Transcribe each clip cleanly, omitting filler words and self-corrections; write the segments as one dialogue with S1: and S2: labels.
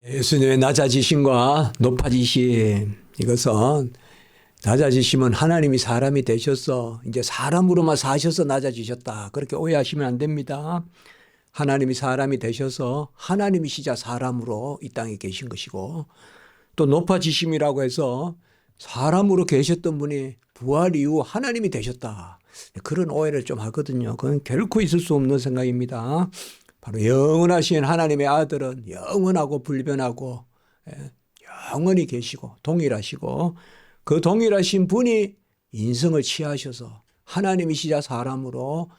S1: 예수님의 낮아지심과 높아지심, 이것은 낮아지심은 하나님이 사람이 되셔서 이제 사람으로만 사셔서 낮아지셨다, 그렇게 오해하시면 안 됩니다. 하나님이 사람이 되셔서 하나님이시자 사람으로 이 땅에 계신 것이고, 또 높아지심이라고 해서 사람으로 계셨던 분이 부활 이후 하나님이 되셨다, 그런 오해를 좀 하거든요. 그건 결코 있을 수 없는 생각입니다. 바로 영원하신 하나님의 아들은 영원하고 불변하고 영원히 계시고 동일하시고, 그 동일하신 분이 인성을 취하셔서 하나님이시자 사람으로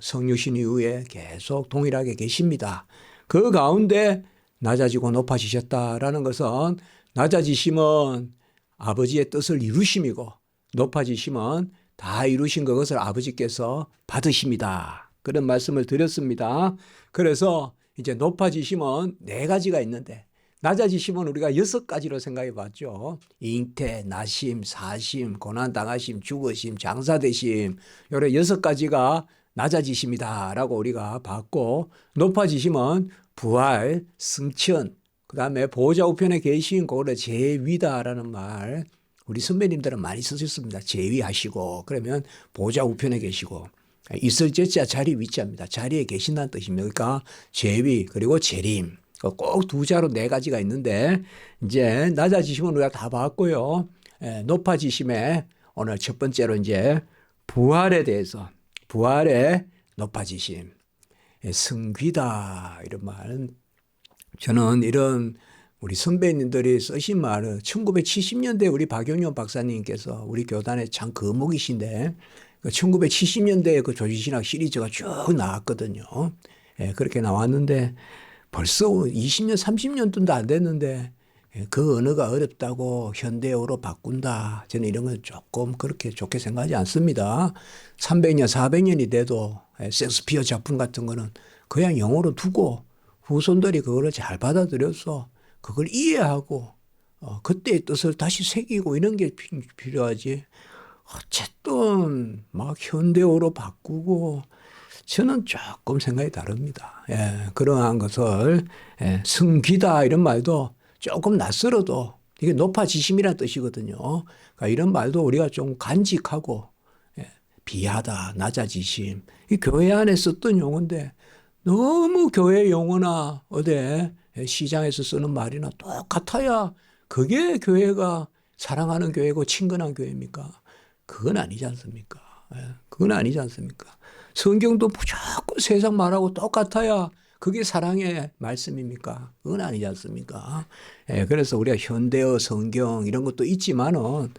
S1: 성육신 이후에 계속 동일하게 계십니다. 그 가운데 낮아지고 높아지셨다라는 것은, 낮아지심은 아버지의 뜻을 이루심이고 높아지심은 다 이루신 그것을 아버지께서 받으십니다, 그런 말씀을 드렸습니다. 그래서 이제 높아지심은 4가지가 있는데, 낮아지심은 우리가 6가지로 생각해 봤죠. 잉태, 나심, 사심, 고난당하심, 죽으심, 장사되심, 요래 6가지가 낮아지심이다라고 우리가 봤고, 높아지심은 부활, 승천, 그 다음에 보호자 우편에 계신 그거를 제위다라는 말, 우리 선배님들은 많이 쓰셨습니다. 제위하시고, 그러면 보호자 우편에 계시고, 있을 제자 자리 위자입니다. 자리에 계신다는 뜻입니다. 그러니까 제위 그리고 재림, 꼭 2자로 4가지가 있는데, 이제 낮아지심은 우리가 다 봤고요. 높아지심에 오늘 첫 번째로 이제 부활에 대해서, 부활의 높아지심, 승귀다, 이런 말. 저는 이런 우리 선배님들이 쓰신 말은 1970년대 우리 박용현 박사님께서 우리 교단에 참 거목이신데, 1970년대에 그 조지신학 시리즈가 쭉 나왔거든요. 그렇게 나왔는데 벌써 20년, 30년도 안 됐는데 그 언어가 어렵다고 현대어로 바꾼다, 저는 이런 건 조금 그렇게 좋게 생각하지 않습니다. 300년, 400년이 돼도 셰익스피어 작품 같은 거는 그냥 영어로 두고 후손들이 그거를 잘 받아들여서 그걸 이해하고 그때의 뜻을 다시 새기고 이런 게 필요하지, 어쨌든 막 현대어로 바꾸고, 저는 조금 생각이 다릅니다. 그러한 것을 승귀다 이런 말도 조금 낯설어도 이게 높아지심이라는 뜻이거든요. 그러니까 이런 말도 우리가 좀 간직하고, 비하다, 낮아지심, 이 교회 안에 썼던 용어인데 너무 교회 용어나 어디 시장에서 쓰는 말이나 똑같아야 그게 교회가 사랑하는 교회고 친근한 교회입니까? 그건 아니지 않습니까? 그건 아니지 않습니까? 성경도 무조건 세상 말하고 똑같아야 그게 사랑의 말씀입니까? 그건 아니지 않습니까? 그래서 우리가 현대어 성경 이런 것도 있지만은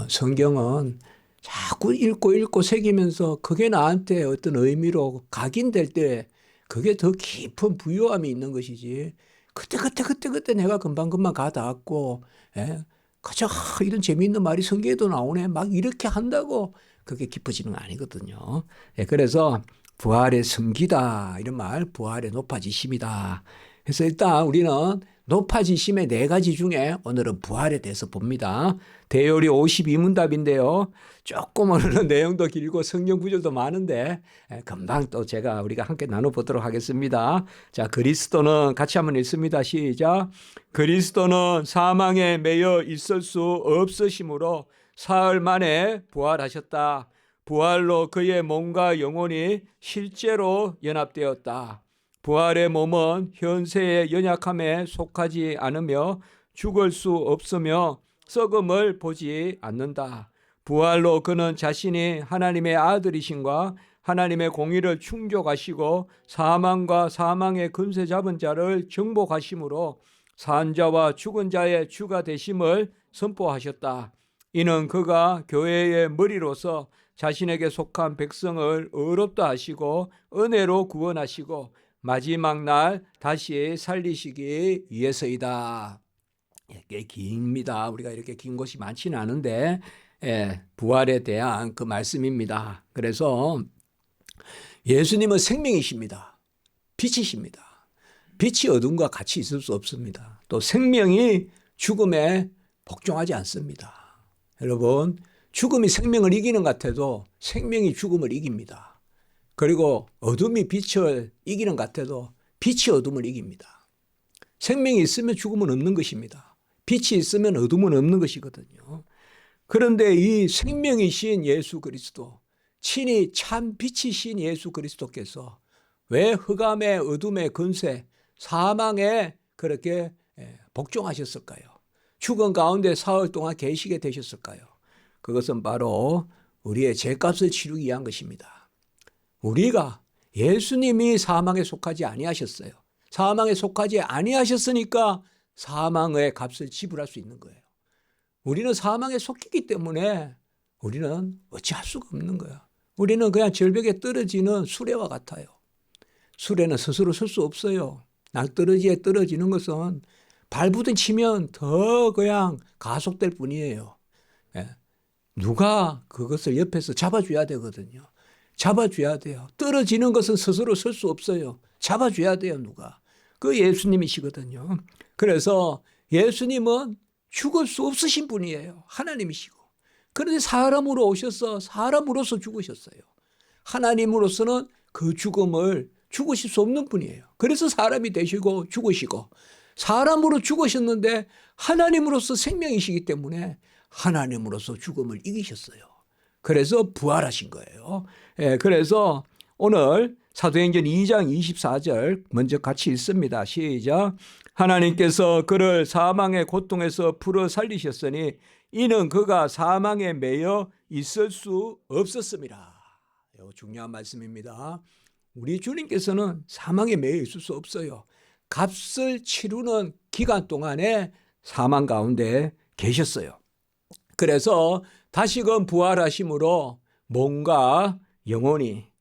S1: 성경은 자꾸 읽고 새기면서 그게 나한테 어떤 의미로 각인될 때 그게 더 깊은 부유함이 있는 것이지, 그때 내가 금방 가 닿았고, 그저 이런 재미있는 말이 성경에도 나오네, 막 이렇게 한다고 그게 깊어지는 건 아니거든요. 그래서 부활의 승기다 이런 말, 부활의 높아지심이다. 그래서 일단 우리는 높아지심의 4가지 중에 오늘은 부활에 대해서 봅니다. 대요리 52문답인데요. 조금 오늘은 내용도 길고 성경 구절도 많은데 금방 또 우리가 함께 나눠보도록 하겠습니다. 자, 그리스도는 같이 한번 읽습니다. 시작. 그리스도는 사망에 매여 있을 수 없으심으로 사흘 만에 부활하셨다. 부활로 그의 몸과 영혼이 실제로 연합되었다. 부활의 몸은 현세의 연약함에 속하지 않으며 죽을 수 없으며 썩음을 보지 않는다. 부활로 그는 자신이 하나님의 아들이신과 하나님의 공의를 충족하시고 사망과 사망의 근세 잡은 자를 정복하심으로 산자와 죽은 자의 주가 되심을 선포하셨다. 이는 그가 교회의 머리로서 자신에게 속한 백성을 의롭다 하시고 은혜로 구원하시고 마지막 날 다시 살리시기 위해서이다. 꽤 깁니다. 우리가 이렇게 긴 것이 많지는 않은데 부활에 대한 그 말씀입니다. 그래서 예수님은 생명이십니다. 빛이십니다. 빛이 어둠과 같이 있을 수 없습니다. 또 생명이 죽음에 복종하지 않습니다. 여러분, 죽음이 생명을 이기는 것 같아도 생명이 죽음을 이깁니다. 그리고 어둠이 빛을 이기는 것 같아도 빛이 어둠을 이깁니다. 생명이 있으면 죽음은 없는 것입니다. 빛이 있으면 어둠은 없는 것이거든요. 그런데 이 생명이신 예수 그리스도, 친히 참 빛이신 예수 그리스도께서 왜 흑암의 어둠의 권세, 사망에 그렇게 복종하셨을까요? 죽은 가운데 사흘 동안 계시게 되셨을까요? 그것은 바로 우리의 죄값을 치르기 위한 것입니다. 우리가 예수님이 사망에 속하지 아니하셨어요. 사망에 속하지 아니하셨으니까 사망의 값을 지불할 수 있는 거예요. 우리는 사망에 속했기 때문에 우리는 어찌할 수가 없는 거예요. 우리는 그냥 절벽에 떨어지는 수레와 같아요. 수레는 스스로 설 수 없어요. 낭떠러지에 떨어지는 것은 발부둥 치면 더 그냥 가속될 뿐이에요. 누가 그것을 옆에서 잡아줘야 되거든요. 잡아줘야 돼요. 떨어지는 것은 스스로 설 수 없어요. 잡아줘야 돼요, 누가. 그 예수님이시거든요. 그래서 예수님은 죽을 수 없으신 분이에요. 하나님이시고. 그런데 사람으로 오셔서 사람으로서 죽으셨어요. 하나님으로서는 그 죽음을 죽으실 수 없는 분이에요. 그래서 사람이 되시고 죽으시고, 사람으로 죽으셨는데 하나님으로서 생명이시기 때문에 하나님으로서 죽음을 이기셨어요. 그래서 부활하신 거예요. 그래서 오늘 사도행전 2장 24절 먼저 같이 읽습니다. 시작. 하나님께서 그를 사망의 고통에서 풀어 살리셨으니 이는 그가 사망에 매여 있을 수 없었습니다. 이거 중요한 말씀입니다. 우리 주님께서는 사망에 매여 있을 수 없어요. 값을 치르는 기간 동안에 사망 가운데 계셨어요. 그래서 다시금 부활하심으로 몸과 영혼이,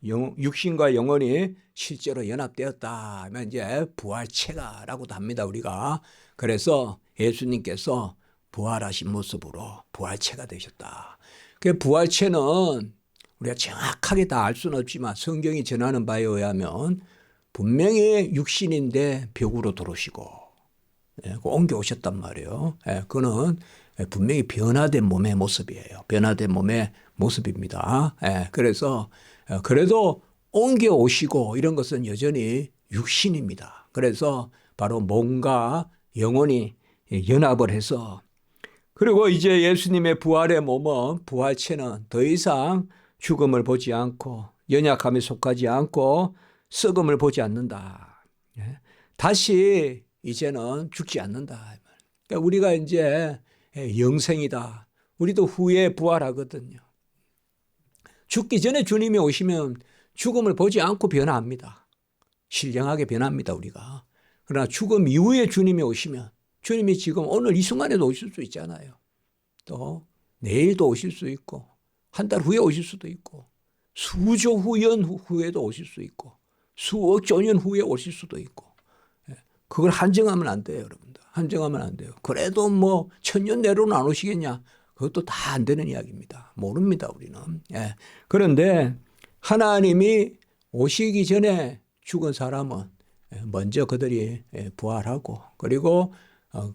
S1: 육신과 영혼이 실제로 연합되었다 하면 이제 부활체가라고도 합니다, 우리가. 그래서 예수님께서 부활하신 모습으로 부활체가 되셨다. 그 부활체는 우리가 정확하게 다 알 수는 없지만 성경이 전하는 바에 의하면 분명히 육신인데 벽으로 들어오시고 옮겨오셨단 말이에요. 그거는 분명히 변화된 몸의 모습이에요. 변화된 몸의 모습입니다. 그래서 그래도 옮겨오시고 이런 것은 여전히 육신입니다. 그래서 바로 몸과 영혼이 연합을 해서, 그리고 이제 예수님의 부활의 몸은, 부활체는 더 이상 죽음을 보지 않고 연약함에 속하지 않고 썩음을 보지 않는다. 다시 이제는 죽지 않는다. 그러니까 우리가 이제 영생이다. 우리도 후에 부활하거든요. 죽기 전에 주님이 오시면 죽음을 보지 않고 변화합니다. 신령하게 변합니다, 우리가. 그러나 죽음 이후에 주님이 오시면, 주님이 지금 오늘 이 순간에도 오실 수 있잖아요. 또 내일도 오실 수 있고, 한 달 후에 오실 수도 있고, 수조 후년 후에도 오실 수 있고, 수억 조년 후에 오실 수도 있고. 그걸 한정하면 안 돼요, 여러분들. 한정하면 안 돼요. 그래도 뭐 천년 내로는 안 오시겠냐? 그것도 다 안 되는 이야기입니다. 모릅니다, 우리는. 그런데 하나님이 오시기 전에 죽은 사람은 먼저 그들이 부활하고, 그리고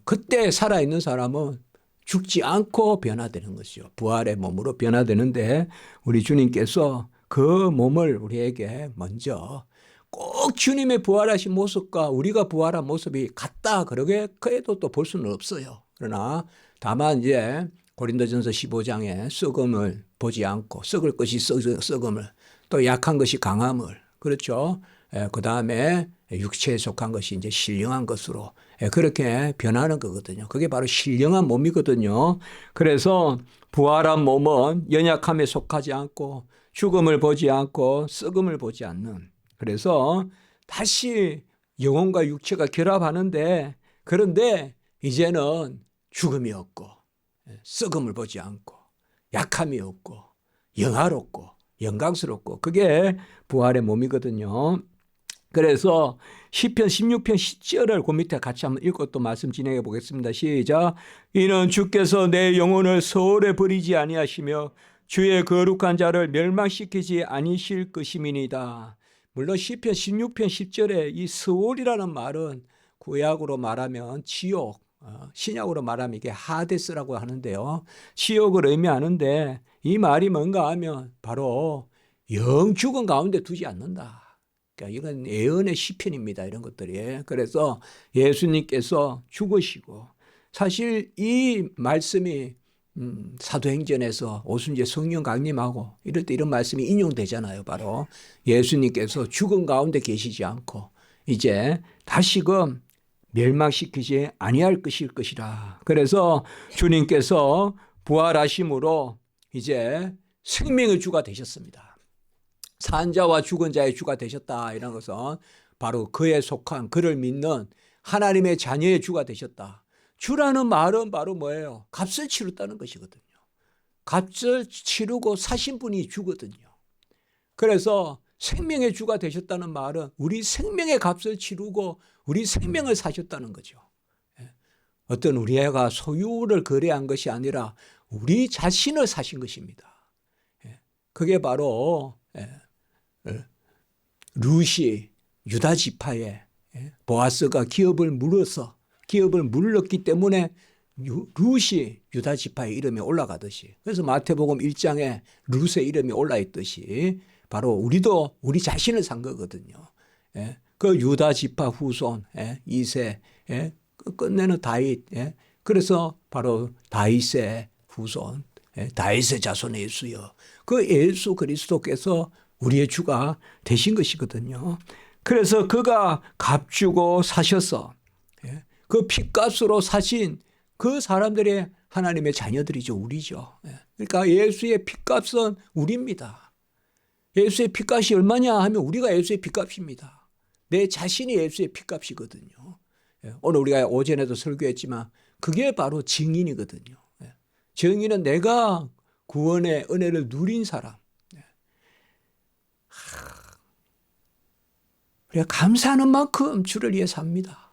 S1: 그때 살아있는 사람은 죽지 않고 변화되는 것이죠. 부활의 몸으로 변화되는데 우리 주님께서 그 몸을 우리에게 먼저, 꼭 주님의 부활하신 모습과 우리가 부활한 모습이 같다 그러게 그래도 또 볼 수는 없어요. 그러나 다만 이제 고린도전서 15장에 썩음을 보지 않고, 썩을 것이 썩음을, 또 약한 것이 강함을, 그렇죠. 그 다음에 육체에 속한 것이 이제 신령한 것으로 그렇게 변하는 거거든요. 그게 바로 신령한 몸이거든요. 그래서 부활한 몸은 연약함에 속하지 않고 죽음을 보지 않고 썩음을 보지 않는, 그래서 다시 영혼과 육체가 결합하는데, 그런데 이제는 죽음이 없고 썩음을 보지 않고 약함이 없고 영화롭고 영광스럽고, 그게 부활의 몸이거든요. 그래서 시편 16편 10절을 그 밑에 같이 한번 읽고 또 말씀 진행해 보겠습니다. 시작. 이는 주께서 내 영혼을 소홀히 버리지 아니하시며 주의 거룩한 자를 멸망시키지 아니실 것임이니이다. 물론 시편 16편 10절에 이 스올이라는 말은 구약으로 말하면 지옥, 신약으로 말하면 이게 하데스라고 하는데요. 지옥을 의미하는데, 이 말이 뭔가 하면 바로 영 죽은 가운데 두지 않는다. 그러니까 이건 예언의 시편입니다. 이런 것들이. 그래서 예수님께서 죽으시고 사실 이 말씀이 사도행전에서 오순절 성령 강림하고 이럴 때 이런 말씀이 인용되잖아요. 바로 예수님께서 죽은 가운데 계시지 않고 이제 다시금 멸망시키지 아니할 것이라. 그래서 주님께서 부활하심으로 이제 생명의 주가 되셨습니다. 산자와 죽은 자의 주가 되셨다. 이런 것은 바로 그에 속한 그를 믿는 하나님의 자녀의 주가 되셨다. 주라는 말은 바로 뭐예요? 값을 치렀다는 것이거든요. 값을 치르고 사신 분이 주거든요. 그래서 생명의 주가 되셨다는 말은 우리 생명의 값을 치르고 우리 생명을 사셨다는 거죠. 어떤 우리가 소유를 거래한 것이 아니라 우리 자신을 사신 것입니다. 그게 바로 룻이 유다 지파에 보아스가 기업을 물렀기 때문에 룻이 유다 지파의 이름이 올라가듯이, 그래서 마태복음 1장에 룻의 이름이 올라있듯이 바로 우리도 우리 자신을 산 거거든요. 그 유다 지파 후손 2세 끝내는 다윗, 그래서 바로 다윗의 후손, 다윗의 자손 예수여, 그 예수 그리스도께서 우리의 주가 되신 것이거든요. 그래서 그가 값주고 사셔서 그 핏값으로 사신 그 사람들의 하나님의 자녀들이죠. 우리죠. 그러니까 예수의 핏값은 우리입니다. 예수의 핏값이 얼마냐 하면 우리가 예수의 핏값입니다. 내 자신이 예수의 핏값이거든요. 오늘 우리가 오전에도 설교했지만 그게 바로 증인이거든요. 증인은 내가 구원의 은혜를 누린 사람. 우리가 감사하는 만큼 주를 위해 삽니다.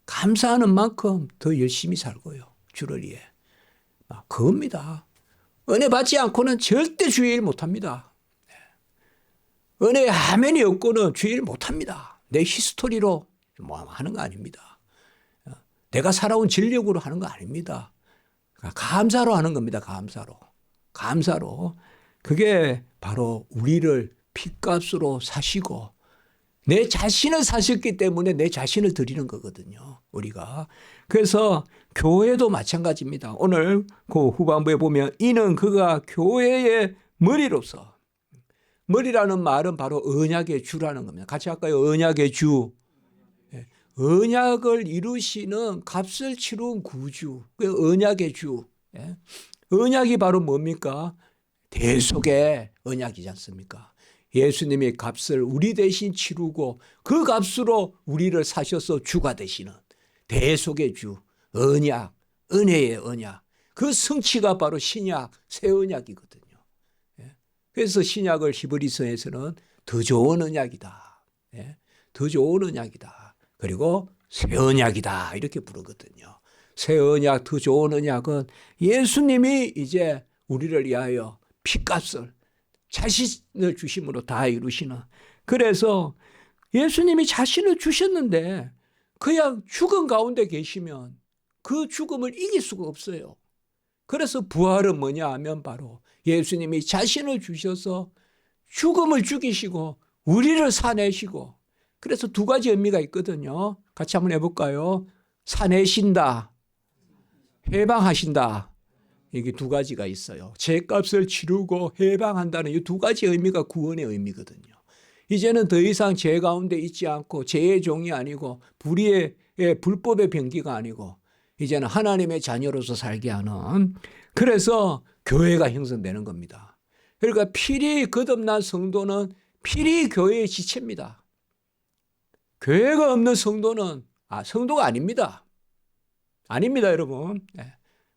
S1: 감사하는 만큼 더 열심히 살고요. 주를 위해. 그겁니다. 은혜 받지 않고는 절대 주의 일 못합니다. 은혜의 하면이 없고는 주의 일 못합니다. 내 히스토리로 뭐 하는 거 아닙니다. 내가 살아온 진력으로 하는 거 아닙니다. 감사로 하는 겁니다. 감사로. 그게 바로 우리를 핏값으로 사시고 내 자신을 사셨기 때문에 내 자신을 드리는 거거든요. 우리가. 그래서 교회도 마찬가지입니다. 오늘 그 후반부에 보면 이는 그가 교회의 머리로서, 머리라는 말은 바로 언약의 주라는 겁니다. 같이 할까요? 언약의 주. 언약을 이루시는 값을 치룬 구주. 그 언약의 주. 언약이 바로 뭡니까? 대속의 언약이지 않습니까? 예수님이 값을 우리 대신 치르고 그 값으로 우리를 사셔서 주가 되시는 대속의 주, 언약, 은혜의 언약. 그 성취가 바로 신약, 새 언약이거든요. 그래서 신약을 히브리서에서는 더 좋은 언약이다. 더 좋은 언약이다. 그리고 새 언약이다. 이렇게 부르거든요. 새 언약, 더 좋은 언약은 예수님이 이제 우리를 위하여 핏값을 자신을 주심으로 다 이루시는. 그래서 예수님이 자신을 주셨는데 그냥 죽은 가운데 계시면 그 죽음을 이길 수가 없어요. 그래서 부활은 뭐냐 하면 바로 예수님이 자신을 주셔서 죽음을 죽이시고 우리를 사내시고, 그래서 두 가지 의미가 있거든요. 같이 한번 해볼까요? 사내신다, 해방하신다. 이게 두 가지가 있어요. 죄값을 치르고 해방한다는 이 두 가지 의미가 구원의 의미거든요. 이제는 더 이상 죄 가운데 있지 않고 죄의 종이 아니고 불의의 불법의 병기가 아니고 이제는 하나님의 자녀로서 살게 하는, 그래서 교회가 형성되는 겁니다. 그러니까 필히 거듭난 성도는 필히 교회의 지체입니다. 교회가 없는 성도는 성도가 아닙니다. 아닙니다, 여러분.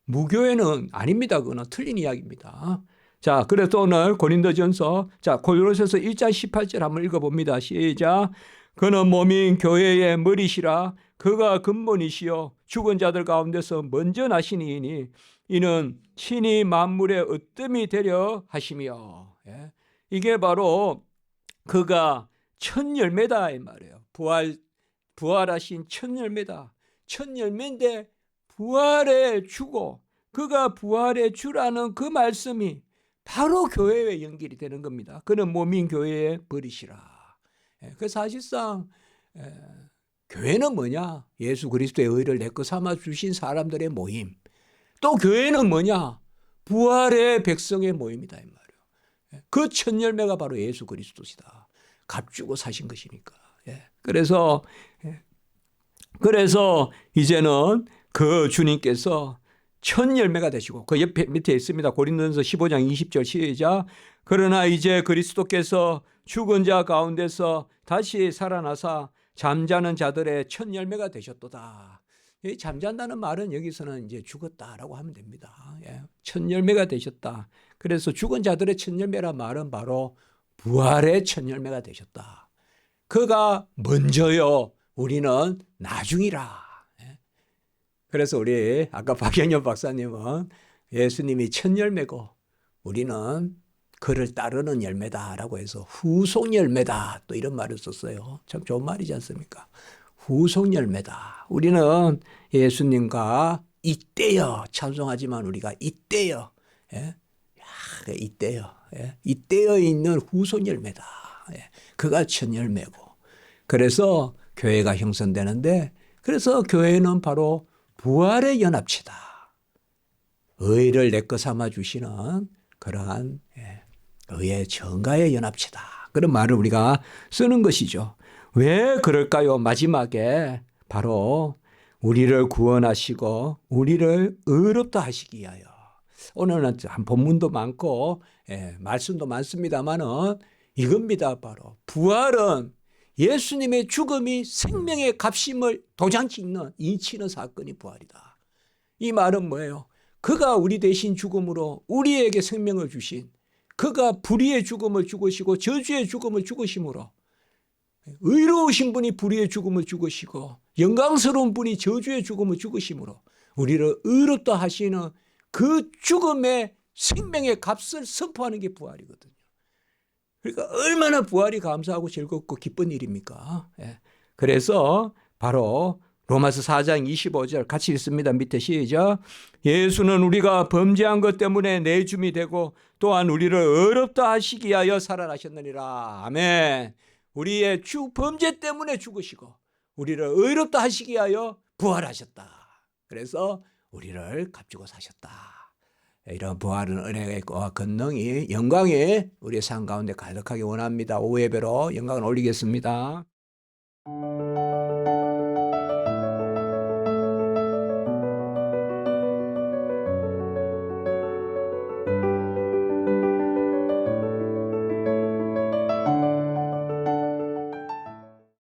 S1: 무교회는 아닙니다. 그거는 틀린 이야기입니다. 자, 그래서 오늘 고린도전서, 골로새서 1장 18절 한번 읽어봅니다. 시작. 그는 몸인 교회의 머리시라. 그가 근본이시요 죽은 자들 가운데서 먼저 나시니이니 이는 친히 만물의 으뜸이 되려 하시며. 이게 바로 그가 첫 열매다 이 말이에요. 부활하신 첫 열매다. 첫 열매인데 부활의 주고 그가 부활의 주라는 그 말씀이 바로 교회에 연결이 되는 겁니다. 그는 몸인 교회에 버리시라. 그 사실상 교회는 뭐냐? 예수 그리스도의 의를 내거 삼아 주신 사람들의 모임. 또 교회는 뭐냐? 부활의 백성의 모임이다 이 말이에요. 그 첫 열매가 바로 예수 그리스도시다. 값주고 사신 것이니까. 그래서 이제는 그 주님께서 첫 열매가 되시고 그 옆에 밑에 있습니다. 고린도전서 15장 20절 시작. 그러나 이제 그리스도께서 죽은 자 가운데서 다시 살아나사 잠자는 자들의 첫 열매가 되셨도다. 이 잠잔다는 말은 여기서는 이제 죽었다라고 하면 됩니다. 첫 열매가 되셨다. 그래서 죽은 자들의 첫 열매란 말은 바로 부활의 첫 열매가 되셨다. 그가 먼저요. 우리는 나중이라. 그래서 우리 아까 박영현 박사님은 예수님이 첫 열매고 우리는 그를 따르는 열매다라고 해서 후속 열매다 또 이런 말을 썼어요. 참 좋은 말이지 않습니까? 후속 열매다. 우리는 예수님과 이때여 찬송하지만 우리가 이때여 이때여 있는 후속 열매다. 그가 첫 열매고 그래서 교회가 형성되는데 그래서 교회는 바로 부활의 연합체다. 의를 내거 삼아 주시는 그러한 의의 정가의 연합체다. 그런 말을 우리가 쓰는 것이죠. 왜 그럴까요? 마지막에 바로 우리를 구원하시고 우리를 의롭다 하시기 위하여. 오늘은 본문도 많고 말씀도 많습니다만은 이겁니다. 바로 부활은 예수님의 죽음이 생명의 값임을 도장 찍는 인치는 사건이 부활이다. 이 말은 뭐예요? 그가 우리 대신 죽음으로 우리에게 생명을 주신 그가 불의의 죽음을 죽으시고 저주의 죽음을 죽으심으로 의로우신 분이 불의의 죽음을 죽으시고 영광스러운 분이 저주의 죽음을 죽으심으로 우리를 의롭다 하시는 그 죽음의 생명의 값을 선포하는 게 부활이거든요. 그러니까 얼마나 부활이 감사하고 즐겁고 기쁜 일입니까? 그래서 바로 로마서 4장 25절 같이 읽습니다. 밑에 시작. 예수는 우리가 범죄한 것 때문에 내줌이 되고 또한 우리를 의롭다 하시기 위하여 살아나셨느니라. 아멘. 우리의 범죄 때문에 죽으시고 우리를 의롭다 하시기 위하여 부활하셨다. 그래서 우리를 값주고 사셨다. 이런 부활은 은혜의 권능이 영광이 우리의 삶 가운데 가득하게 원합니다. 오후 예배로 영광을 올리겠습니다.